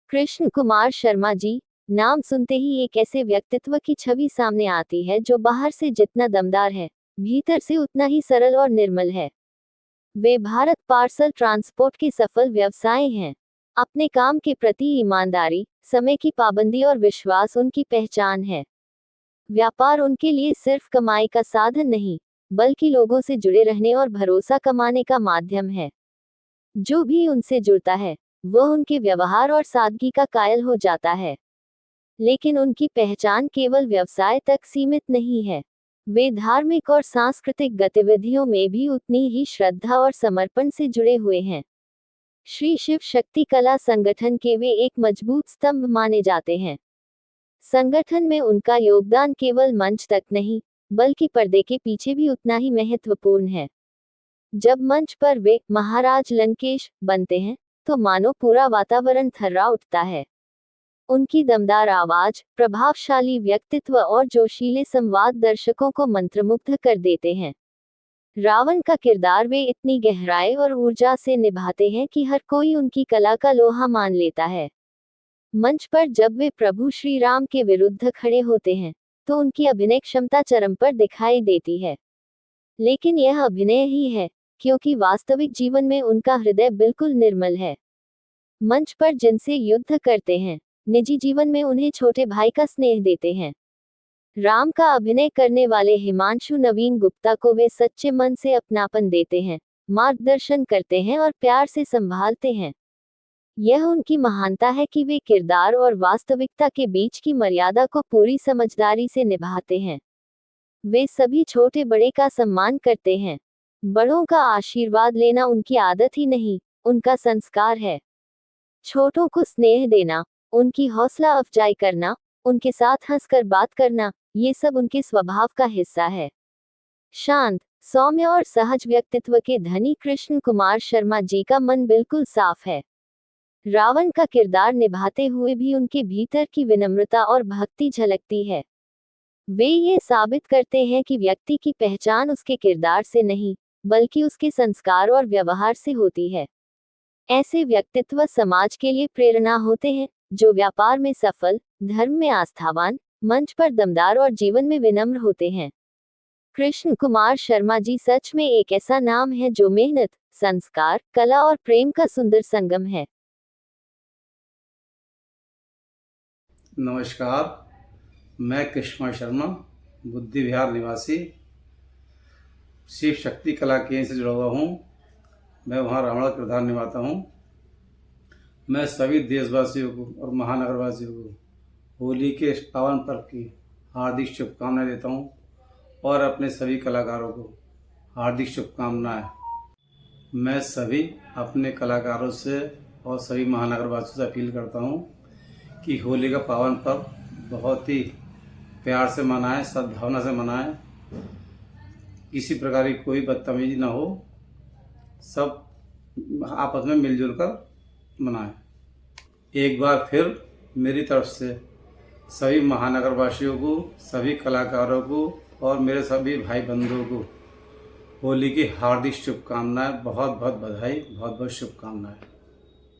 कृष्ण कुमार शर्मा जी, नाम सुनते ही एक ऐसे व्यक्तित्व की छवि सामने आती है जो बाहर से जितना दमदार है, भीतर से उतना ही सरल और निर्मल है। वे भारत पार्सल ट्रांसपोर्ट के सफल व्यवसाय हैं। अपने काम के प्रति ईमानदारी, समय की पाबंदी और विश्वास उनकी पहचान है। व्यापार उनके लिए सिर्फ कमाई का साधन नहीं, बल्कि लोगों से जुड़े रहने और भरोसा कमाने का माध्यम है। जो भी उनसे जुड़ता है, वह उनके व्यवहार और सादगी का कायल हो जाता है। लेकिन उनकी पहचान केवल व्यवसाय तक सीमित नहीं है। वे धार्मिक और सांस्कृतिक गतिविधियों में भी उतनी ही श्रद्धा और समर्पण से जुड़े हुए हैं। श्री शिव शक्ति कला संगठन के वे एक मजबूत स्तंभ माने जाते हैं। संगठन में उनका योगदान केवल मंच तक नहीं, बल्कि पर्दे के पीछे भी उतना ही महत्वपूर्ण है। जब मंच पर वे महाराज लंकेश बनते हैं, तो मानो पूरा वातावरण थर्रा उठता है। उनकी दमदार आवाज, प्रभावशाली व्यक्तित्व और जोशीले संवाद दर्शकों को मंत्रमुग्ध कर देते हैं। रावण का किरदार वे इतनी गहराई और ऊर्जा से निभाते हैं कि हर कोई उनकी कला का लोहा मान लेता है। मंच पर जब वे प्रभु श्री राम के विरुद्ध खड़े होते हैं, तो उनकी अभिनय क्षमता चरम पर दिखाई देती है। लेकिन यह अभिनय ही है, क्योंकि वास्तविक जीवन में उनका हृदय बिल्कुल निर्मल है। मंच पर जिनसे युद्ध करते हैं, निजी जीवन में उन्हें छोटे भाई का स्नेह देते हैं। राम का अभिनय करने वाले हिमांशु नवीन गुप्ता को वे सच्चे मन से अपनापन देते हैं, मार्गदर्शन करते हैं और प्यार से संभालते हैं। यह उनकी महानता है कि वे किरदार और वास्तविकता के बीच की मर्यादा को पूरी समझदारी से निभाते हैं। वे सभी छोटे बड़े का सम्मान करते हैं। बड़ों का आशीर्वाद लेना उनकी आदत ही नहीं, उनका संस्कार है। छोटों को स्नेह देना, उनकी हौसला अफजाई करना, उनके साथ हंसकर बात करना, ये सब उनके स्वभाव का हिस्सा है। शांत, सौम्य और सहज व्यक्तित्व के धनी कृष्ण कुमार शर्मा जी का मन बिल्कुल साफ है। रावण का किरदार निभाते हुए भी उनके भीतर की विनम्रता और भक्ति झलकती है। वे ये साबित करते हैं कि व्यक्ति की पहचान उसके किरदार से नहीं, बल्कि उसके संस्कार और व्यवहार से होती है। ऐसे व्यक्तित्व समाज के लिए प्रेरणा होते हैं, जो व्यापार में सफल, धर्म में आस्थावान, मंच पर दमदार और जीवन में विनम्र होते हैं। कृष्ण कुमार शर्मा जी सच में एक ऐसा नाम है जो मेहनत, संस्कार, कला और प्रेम का सुंदर संगम है। नमस्कार, मैं कृष्ण कुमार शर्मा, बुद्धि विहार निवासी, शिव शक्ति कला केंद्र से जुड़ा हुआ हूँ। मैं वहाँ रावण का किरदार निभाता हूँ। मैं सभी देशवासियों को और महानगरवासियों को होली के इस पावन पर्व की हार्दिक शुभकामनाएं देता हूँ और अपने सभी कलाकारों को हार्दिक शुभकामनाएं। मैं सभी अपने कलाकारों से और सभी महानगरवासियों से अपील करता हूँ कि होली का पावन पर्व बहुत ही प्यार से मनाएं, सद्भावना से मनाएं। किसी प्रकार की कोई बदतमीजी ना हो, सब आपस में मिलजुल कर मनाएं। एक बार फिर मेरी तरफ से सभी महानगरवासियों को, सभी कलाकारों को और मेरे सभी भाई बंधुओं को होली की हार्दिक शुभकामनाएं। बहुत बहुत बधाई, बहुत बहुत शुभकामनाएं।